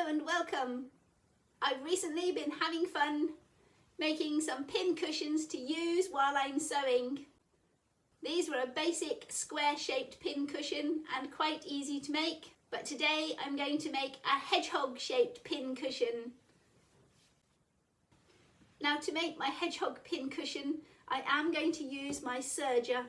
Hello and welcome. I've recently been having fun making some pin cushions to use while I'm sewing. These were a basic square shaped pin cushion and quite easy to make, but today I'm going to make a hedgehog shaped pin cushion. Now, to make my hedgehog pin cushion, I am going to use my serger.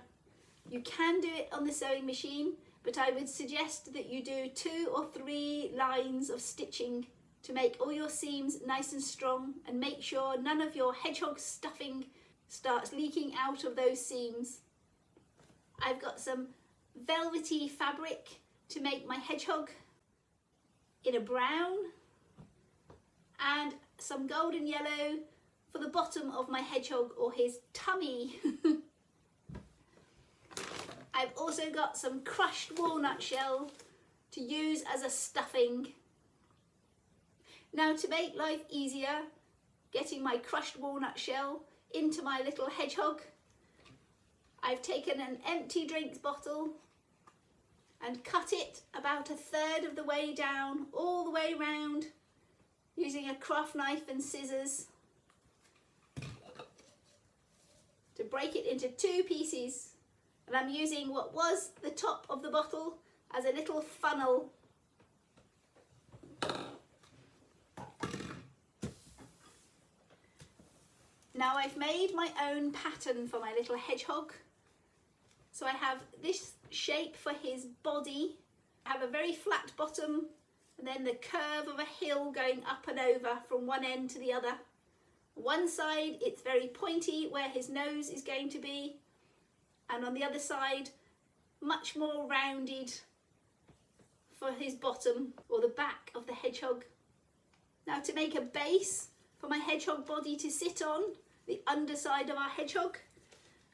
You can do it on the sewing machine, but I would suggest that you do 2 or 3 lines of stitching to make all your seams nice and strong, and make sure none of your hedgehog stuffing starts leaking out of those seams. I've got some velvety fabric to make my hedgehog in a brown, and some golden yellow for the bottom of my hedgehog or his tummy. I've also got some crushed walnut shell to use as a stuffing. Now, to make life easier getting my crushed walnut shell into my little hedgehog, I've taken an empty drinks bottle and cut it about 1/3 of the way down, all the way round, using a craft knife and scissors to break it into 2 pieces. And I'm using what was the top of the bottle as a little funnel. Now, I've made my own pattern for my little hedgehog. So I have this shape for his body. I have a very flat bottom and then the curve of a hill going up and over from one end to the other. One side it's very pointy where his nose is going to be, and on the other side much more rounded for his bottom or the back of the hedgehog. Now, to make a base for my hedgehog body to sit on, the underside of our hedgehog,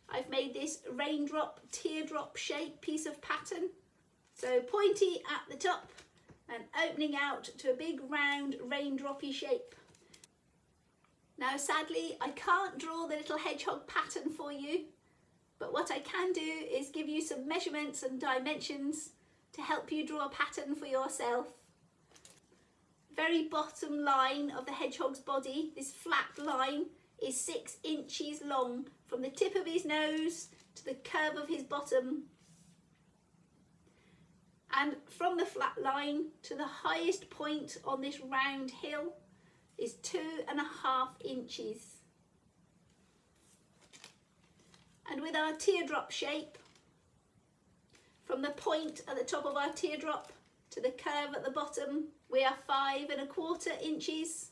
I've made this raindrop teardrop shape piece of pattern. So pointy at the top and opening out to a big round raindroppy shape. Now, sadly, I can't draw the little hedgehog pattern for you, but what I can do is give you some measurements and dimensions to help you draw a pattern for yourself. Very bottom line of the hedgehog's body, this flat line, is 6 inches long from the tip of his nose to the curve of his bottom. And from the flat line to the highest point on this round hill is 2.5 inches. And with our teardrop shape, from the point at the top of our teardrop to the curve at the bottom, we are 5.25 inches,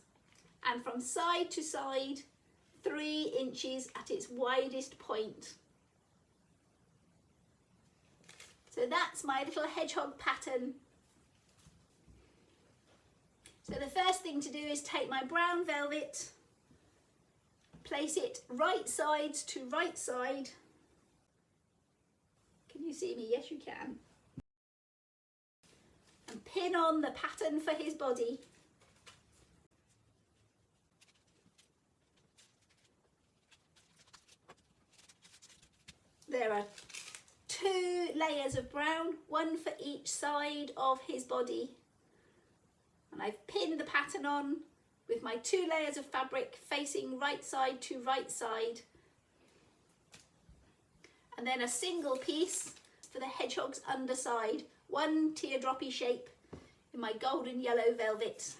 and from side to side 3 inches at its widest point. So that's my little hedgehog pattern. So the first thing to do is take my brown velvet, place it right sides to right side. Can you see me? Yes, you can. And pin on the pattern for his body. There are 2 layers of brown, one for each side of his body. And I've pinned the pattern on with my 2 layers of fabric facing right side to right side. And then a single piece for the hedgehog's underside, one teardroppy shape in my golden yellow velvet.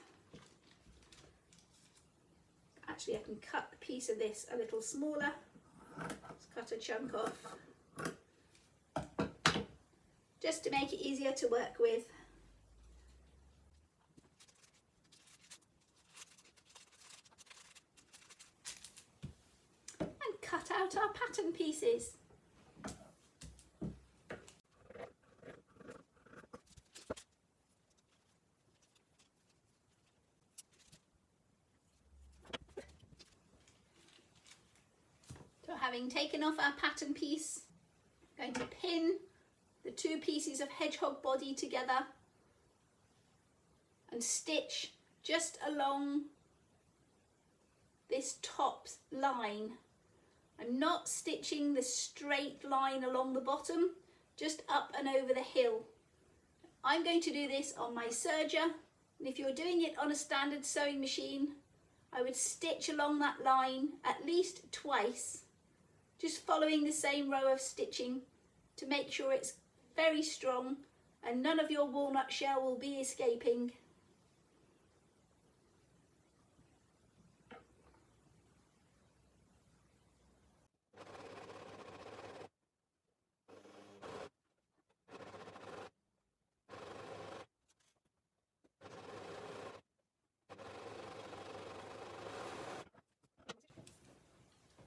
Actually, I can cut a piece of this a little smaller. Let's cut a chunk off, just to make it easier to work with. And cut out our pattern pieces. Having taken off our pattern piece, I'm going to pin the 2 pieces of hedgehog body together and stitch just along this top line. I'm not stitching the straight line along the bottom, just up and over the hill. I'm going to do this on my serger And if you're doing it on a standard sewing machine, I would stitch along that line at least twice, just following the same row of stitching to make sure it's very strong and none of your walnut shell will be escaping.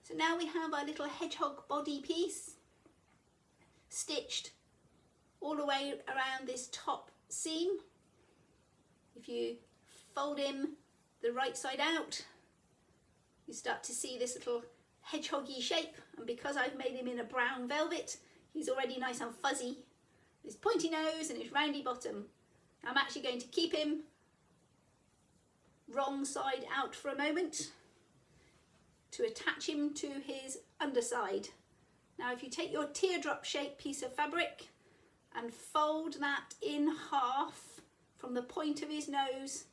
So now we have our little hedgehog body piece stitched all the way around this top seam. If you fold him the right side out, you start to see this little hedgehoggy shape, and because I've made him in a brown velvet, he's already nice and fuzzy. His pointy nose and his roundy bottom. I'm actually going to keep him wrong side out for a moment to attach him to his underside. Now if you take your teardrop shaped piece of fabric and fold that in half from the point of his nose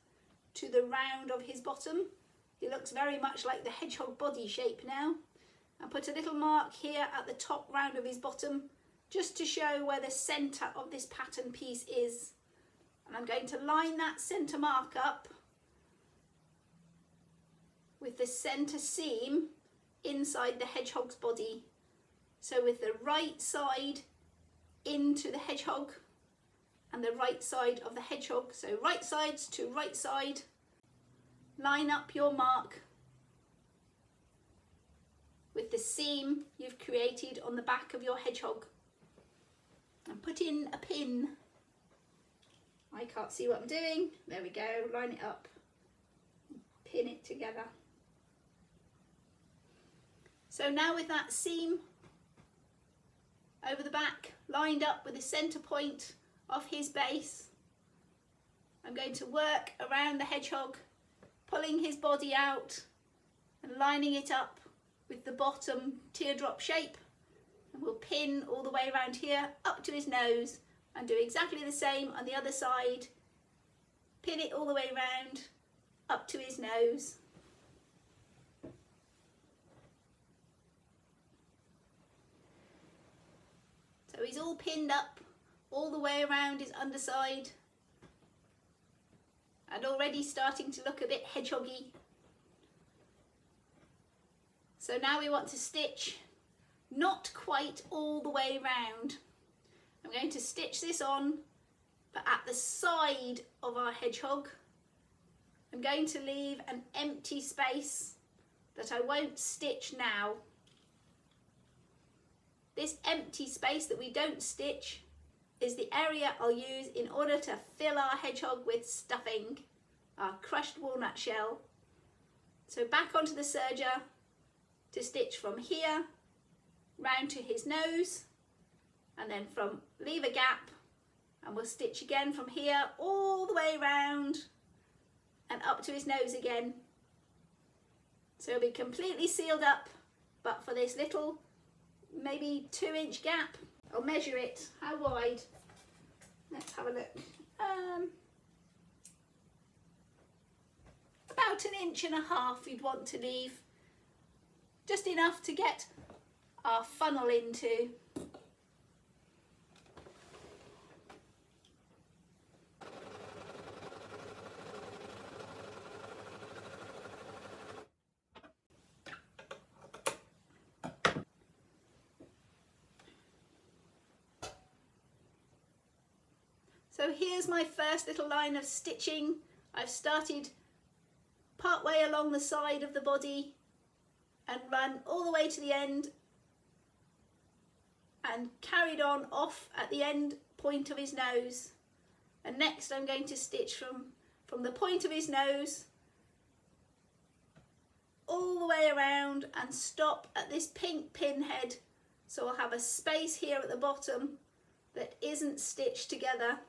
to the round of his bottom, he looks very much like the hedgehog body shape now. And put a little mark here at the top round of his bottom just to show where the centre of this pattern piece is. And I'm going to line that centre mark up with the centre seam inside the hedgehog's body. So with the right side into the hedgehog and the right side of the hedgehog. So right sides to right side. Line up your mark with the seam you've created on the back of your hedgehog. And put in a pin. I can't see what I'm doing. There we go, line it up. Pin it together. So now with that seam over the back lined up with the centre point of his base, I'm going to work around the hedgehog, pulling his body out and lining it up with the bottom teardrop shape, and we'll pin all the way around here up to his nose and do exactly the same on the other side. Pin it all the way around up to his nose. So he's all pinned up all the way around his underside and already starting to look a bit hedgehoggy. So now we want to stitch not quite all the way round. I'm going to stitch this on, but at the side of our hedgehog, I'm going to leave an empty space that I won't stitch now. This empty space that we don't stitch is the area I'll use in order to fill our hedgehog with stuffing, our crushed walnut shell. So back onto the serger to stitch from here round to his nose, and then from leave a gap, and we'll stitch again from here all the way round and up to his nose again. So it'll be completely sealed up, but for this little maybe 2-inch gap, I'll measure it. How wide? Let's have a look. About 1.5 inches you'd want to leave, just enough to get our funnel into. So here's my first little line of stitching. I've started part way along the side of the body and run all the way to the end and carried on off at the end point of his nose. And next I'm going to stitch from the point of his nose all the way around and stop at this pink pinhead. So I'll have a space here at the bottom that isn't stitched together.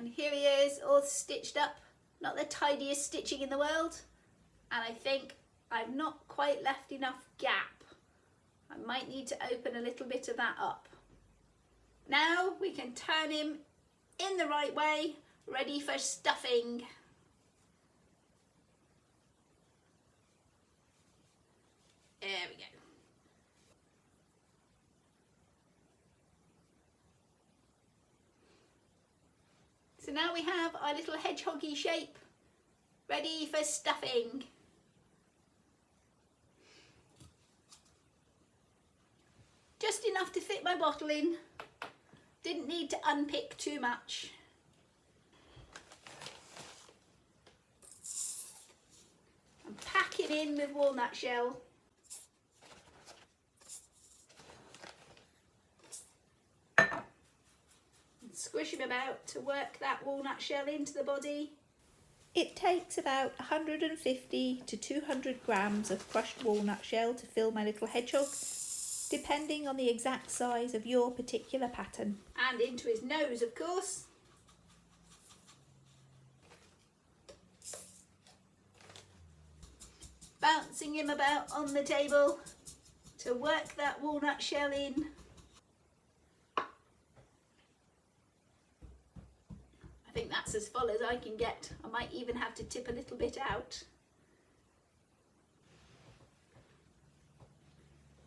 And here he is, all stitched up. Not the tidiest stitching in the world. And I think I've not quite left enough gap. I might need to open a little bit of that up. Now we can turn him in the right way, ready for stuffing. There we go. So now we have our little hedgehoggy shape ready for stuffing. Just enough to fit my bottle in. Didn't need to unpick too much. And pack it in with walnut shell. And squish him about to work that walnut shell into the body. It takes about 150 to 200 grams of crushed walnut shell to fill my little hedgehog, depending on the exact size of your particular pattern. And into his nose, of course. Bouncing him about on the table to work that walnut shell in. I think that's as full as I can get. I might even have to tip a little bit out.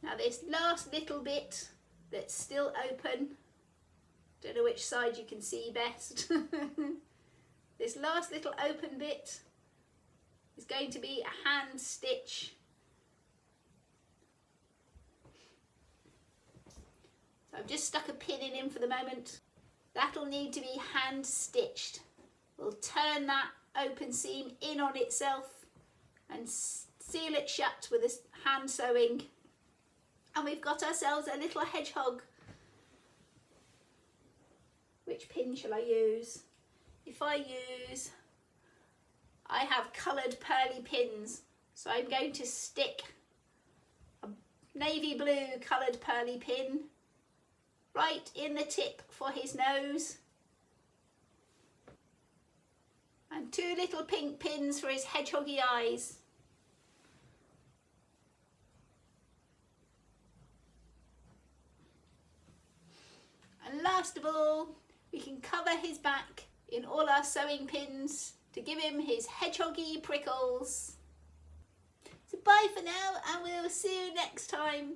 Now this last little bit that's still open, don't know which side you can see best. This last little open bit is going to be a hand stitch. So I've just stuck a pin in him for the moment. That'll need to be hand stitched. We'll turn that open seam in on itself and seal it shut with this hand sewing. And we've got ourselves a little hedgehog. Which pin shall I use? I have coloured pearly pins, so I'm going to stick a navy blue coloured pearly pin right in the tip for his nose, and two little pink pins for his hedgehoggy eyes. And last of all, we can cover his back in all our sewing pins to give him his hedgehoggy prickles. So bye for now, and we'll see you next time.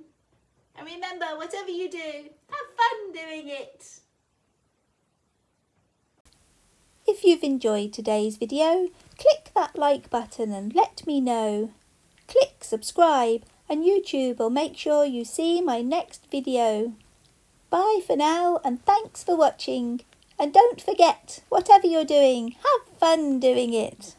And remember, whatever you do, have fun doing it. If you've enjoyed today's video, click that like button and let me know. Click subscribe and YouTube will make sure you see my next video. Bye for now, and thanks for watching. And don't forget, whatever you're doing, have fun doing it.